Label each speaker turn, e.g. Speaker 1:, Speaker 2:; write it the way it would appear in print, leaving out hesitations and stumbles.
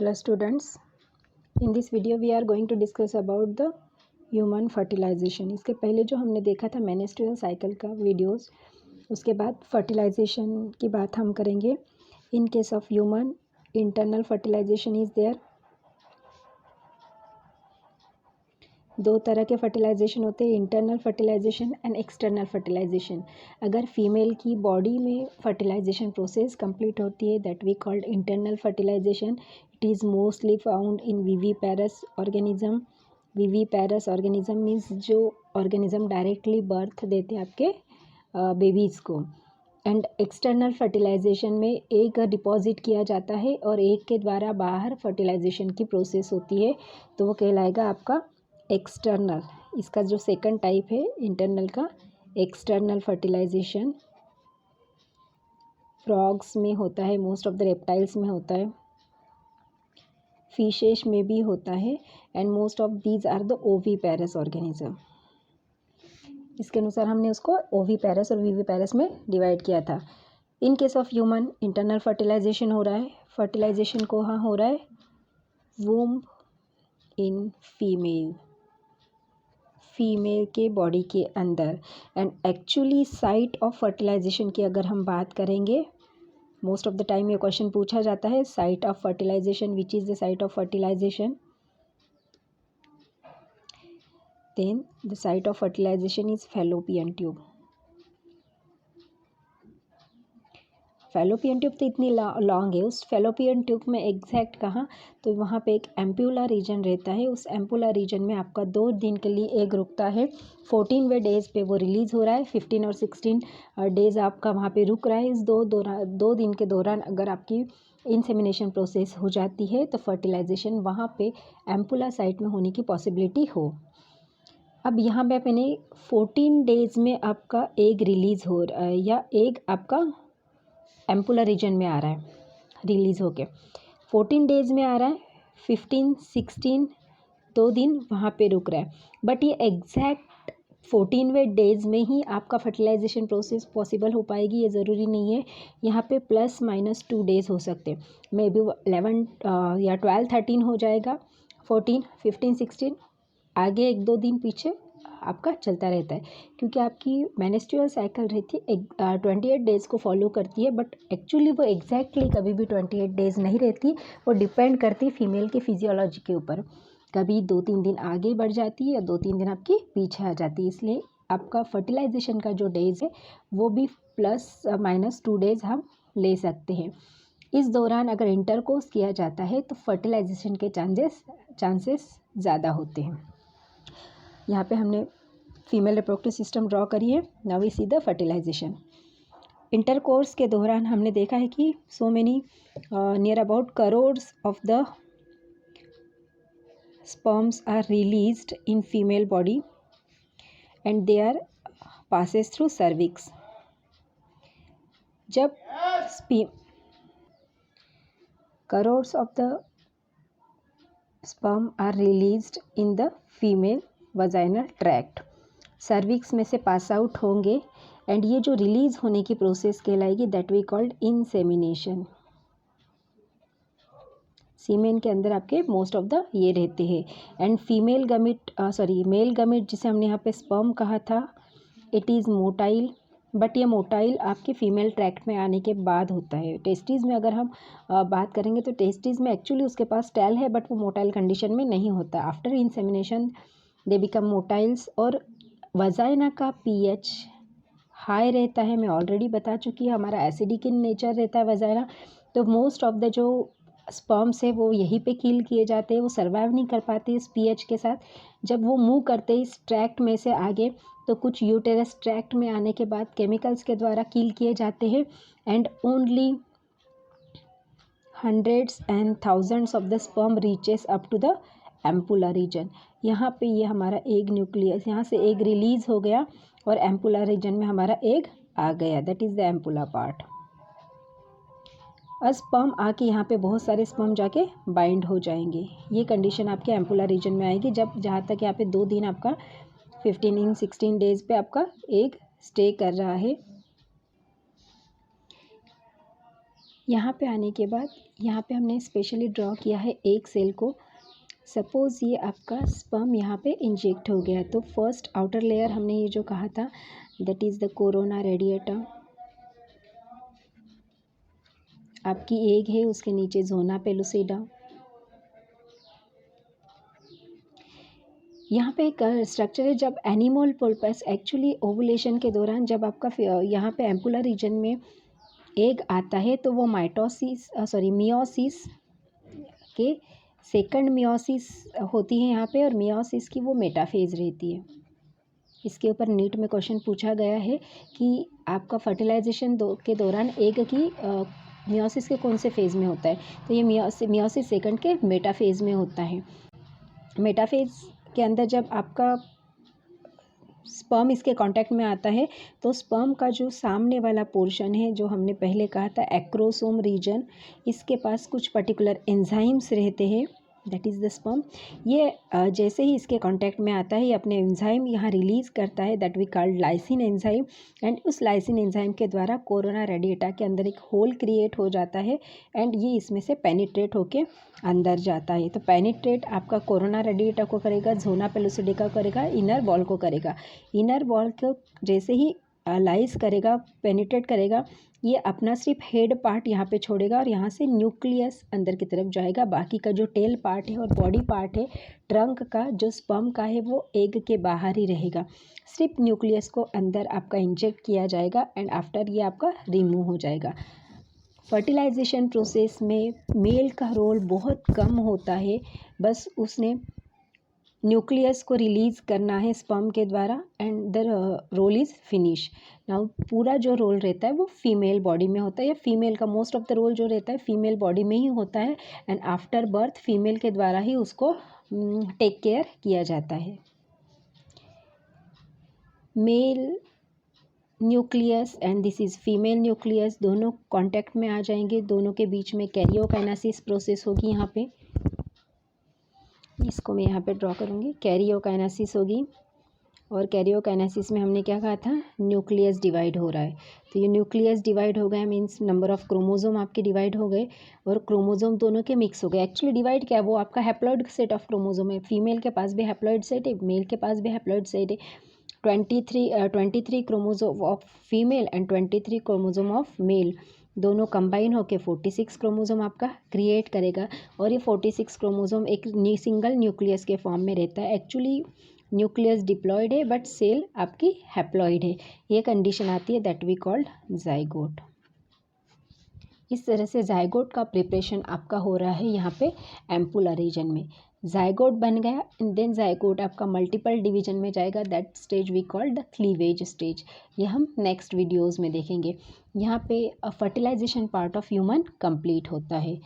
Speaker 1: Hello students, in this video we are going to discuss about the human fertilization। इसके पहले जो हमने देखा था मेंस्ट्रुअल साइकिल का वीडियोस, उसके बाद फर्टिलाइजेशन की बात हम करेंगे। In case of human internal fertilisation is there. दो तरह के फर्टिलाइजेशन होते हैं, internal fertilisation and external fertilisation. अगर फीमेल की बॉडी में फर्टिलाइजेशन प्रोसेस कंप्लीट होती है that we called internal fertilisation. It is mostly found in viviparous organism. Viviparous organism means जो ऑर्गेनिज्म डायरेक्टली बर्थ देते हैं आपके बेबीज़ को। एंड एक्सटर्नल फर्टिलाइजेशन में एक डिपॉजिट किया जाता है और एक के द्वारा बाहर फर्टिलाइजेशन की प्रोसेस होती है, तो वो कहलाएगा आपका एक्सटर्नल। इसका जो सेकंड टाइप है इंटरनल का, एक्सटर्नल फर्टिलाइजेशन फ्रॉग्स में होता है, मोस्ट ऑफ द रेप्टाइल्स में होता है, फिशेस में भी होता है, and most of these are the oviparous organism. इसके अनुसार हमने उसको ओविपेरस और विविपेरस में डिवाइड किया था। In case of human internal fertilisation हो रहा है। फर्टिलाइजेशन कहाँ हो रहा है? वूम्ब इन फीमेल के बॉडी के अंदर। And actually site of fertilisation की अगर हम बात करेंगे, मोस्ट ऑफ द टाइम ये क्वेश्चन पूछा जाता है, site of fertilisation, which is the site of fertilisation? Then the site of fertilisation is fallopian tube. Fallopian tube तो इतनी लॉन्ग है, उस फैलोपियन ट्यूब में एग्जैक्ट कहाँ, तो वहाँ पे एक एम्पुला रीजन रहता है। उस एम्पुला रीजन में आपका 2 दिन के लिए एग रुकता है। 14वें डेज पे वो रिलीज़ हो रहा है। 15 और 16 डेज आपका वहाँ पे रुक रहा है। इस 2 दिन के दौरान अगर आपकी इंसेमिनेशन प्रोसेस हो जाती है तो फर्टिलाइजेशन वहाँ पे एम्पुला साइट में होने की पॉसिबिलिटी हो। अब यहाँ पे मैंने 14 डेज़ में आपका एग रिलीज़ हो रहा है या एग आपका एम्पुला रीजन में आ रहा है रिलीज़ होके, 14 डेज़ में आ रहा है, 15, 16 2 दिन वहाँ पे रुक रहा है। बट ये एग्जैक्ट 14वें डेज़ में ही आपका फर्टिलाइजेशन प्रोसेस पॉसिबल हो पाएगी ये ज़रूरी नहीं है। यहाँ पे +- 2 डेज़ हो सकते हैं, मे बी 11 या 12, 13 हो जाएगा, 14, 15, 16 आगे 1-2 दिन पीछे आपका चलता रहता है, क्योंकि आपकी मेंस्ट्रुअल साइकिल रहती है 28 डेज़ को फॉलो करती है। बट एक्चुअली वो एग्जैक्टली कभी भी 28 डेज़ नहीं रहती, वो डिपेंड करती है फीमेल की फिजियोलॉजी के ऊपर। कभी 2-3 दिन आगे बढ़ जाती है या 2-3 दिन आपकी पीछे आ जाती है। इसलिए आपका फर्टिलाइजेशन का जो डेज़ है वो भी +- 2 डेज़ हम ले सकते हैं। इस दौरान अगर इंटरकोर्स किया जाता है तो फर्टिलाइजेशन के चांसेस ज़्यादा होते हैं। यहाँ पे हमने फीमेल रिप्रोडक्टिव सिस्टम ड्रॉ करी है। Now we see the fertilisation. Intercourse के दौरान हमने देखा है कि so many near about crores of the sperms are released in female body and they are passes through cervix. जब crores of the sperm are released in the female vaginal tract, cervix में से pass out होंगे and ये जो release होने की process कहलाएगी that we called insemination. Semen के अंदर आपके मोस्ट ऑफ द ये रहते हैं। And female gamete male gamete जिसे हमने यहाँ पे स्पर्म कहा था, इट इज़ मोटाइल, बट ये मोटाइल आपके फीमेल ट्रैक्ट में आने के बाद होता है। टेस्टिस में अगर हम बात करेंगे तो टेस्टिस में एक्चुअली उसके पास टेल है बट वो मोटाइल कंडीशन में नहीं होता। After insemination they become motiles. और वजाइना का पीएच हाई रहता है, मैं ऑलरेडी बता चुकी है, हमारा एसिडिक इन नेचर रहता है वजाइना। तो मोस्ट ऑफ द जो स्पर्म्स है वो यहीं पे किल किए जाते हैं, वो सर्वाइव नहीं कर पाते इस पीएच के साथ। जब वो मूव करते हैं इस ट्रैक्ट में से आगे तो कुछ यूटेरस ट्रैक्ट में आने के बाद केमिकल्स के द्वारा किल किए जाते हैं and only hundreds and thousands of the sperm reaches up to the ampulla region. यहाँ पे ये हमारा एग न्यूक्लियस, यहाँ से एग रिलीज हो गया और एम्पुला रीजन में हमारा एग आ गया, that is the ampulla part. Sperm आके यहाँ पे बहुत सारे स्पर्म जाके बाइंड हो जाएंगे। ये कंडीशन आपके एम्पुला रीजन में आएगी जब जहाँ तक यहाँ पे 2 दिन आपका 15 16 डेज पे आपका एग स्टे कर रहा है। यहाँ पे आने के बाद यहाँ पे हमने स्पेशली ड्रॉ किया है एक सेल को। सपोज़ ये आपका स्पर्म यहाँ पे इंजेक्ट हो गया, तो फर्स्ट आउटर लेयर हमने ये जो कहा था that is the corona radiata. आपकी एग है, उसके नीचे जोना पेलुसिडा। यहाँ पे एक स्ट्रक्चर है, जब एनिमल पल्पस एक्चुअली ओवुलेशन के दौरान जब आपका यहाँ पे एम्पुलर रीजन में एग आता है तो वो मियोसिस के सेकंड मियोसिस होती है यहाँ पे, और मियोसिस की वो मेटाफेज रहती है। इसके ऊपर नीट में क्वेश्चन पूछा गया है कि आपका फर्टिलाइजेशन के दौरान एग की मियोसिस के कौन से फेज़ में होता है, तो ये मियोसिस सेकंड के मेटाफेज में होता है। मेटाफेज के अंदर जब आपका स्पर्म इसके कांटेक्ट में आता है तो स्पर्म का जो सामने वाला पोर्शन है, जो हमने पहले कहा था एक्रोसोम रीजन, इसके पास कुछ पर्टिकुलर एंजाइम्स रहते हैं, दैट इज़ द स्पर्म। ये जैसे ही इसके कांटेक्ट में आता है ये अपने एंजाइम यहाँ रिलीज़ करता है, that we called lysin enzyme, and उस लाइसिन एंजाइम के द्वारा कोरोना रेडिएटा के अंदर एक होल क्रिएट हो जाता है एंड ये इसमें से पेनिट्रेट होके अंदर जाता है। तो पेनिट्रेट आपका कोरोना रेडिएटा को करेगा, जोना पेलुसिडा करेगा, इनर वॉल को करेगा। इनर वॉल को जैसे ही लाइस करेगा, पेनिट्रेट करेगा, ये अपना सिर्फ हेड पार्ट यहाँ पे छोड़ेगा और यहाँ से न्यूक्लियस अंदर की तरफ जाएगा। बाकी का जो टेल पार्ट है और बॉडी पार्ट है ट्रंक का, जो स्पर्म का है, वो एग के बाहर ही रहेगा। सिर्फ न्यूक्लियस को अंदर आपका इंजेक्ट किया जाएगा एंड आफ्टर ये आपका रिमूव हो जाएगा। फर्टिलाइजेशन प्रोसेस में मेल का रोल बहुत कम होता है, बस उसने न्यूक्लियस को रिलीज़ करना है स्पर्म के द्वारा and the role is finish. Now पूरा जो रोल रहता है वो फीमेल बॉडी में होता है, या फीमेल का मोस्ट ऑफ द रोल जो रहता है फीमेल बॉडी में ही होता है एंड आफ्टर बर्थ फीमेल के द्वारा ही उसको टेक केयर किया जाता है। Mail nucleus and this is female nucleus, दोनों कांटेक्ट में आ जाएंगे, दोनों के बीच में कैरियोकाइनेसिस प्रोसेस होगी। यहाँ पे इसको मैं यहाँ पे ड्रॉ करूँगी, कैरियोकाइनेसिस होगी, और कैरियोकाइनेसिस में हमने क्या कहा था, न्यूक्लियस डिवाइड हो रहा है। तो ये न्यूक्लियस डिवाइड हो गया मीन्स नंबर ऑफ क्रोमोजोम आपके डिवाइड हो गए, और क्रोमोजोम दोनों के मिक्स हो गए। एक्चुअली डिवाइड क्या है, वो आपका हैप्लॉइड सेट ऑफ क्रोमोजोम है। फीमेल के पास भी हैप्लॉइड सेट है, मेल के पास भी हैप्लॉइड सेट है। 23 chromosome of female and 23 chromosome of male, दोनों कंबाइन होकर 46 क्रोमोजोम आपका क्रिएट करेगा, और ये 46 क्रोमोजोम एक सिंगल न्यूक्लियस के फॉर्म में रहता है। एक्चुअली न्यूक्लियस डिप्लॉयड है बट सेल आपकी हैप्लॉइड है। ये कंडीशन आती है दैट वी कॉल्ड जाइगोट। इस तरह से जाइगोट का प्रिपरेशन आपका हो रहा है यहाँ पे एम्पुलर रीजन में। जाइगोट बन गया एंड देन जाइगोट आपका मल्टीपल डिवीजन में जाएगा, that stage we call the cleavage stage. ये हम नेक्स्ट वीडियोज़ में देखेंगे। यहाँ पे fertilisation part of human complete होता है।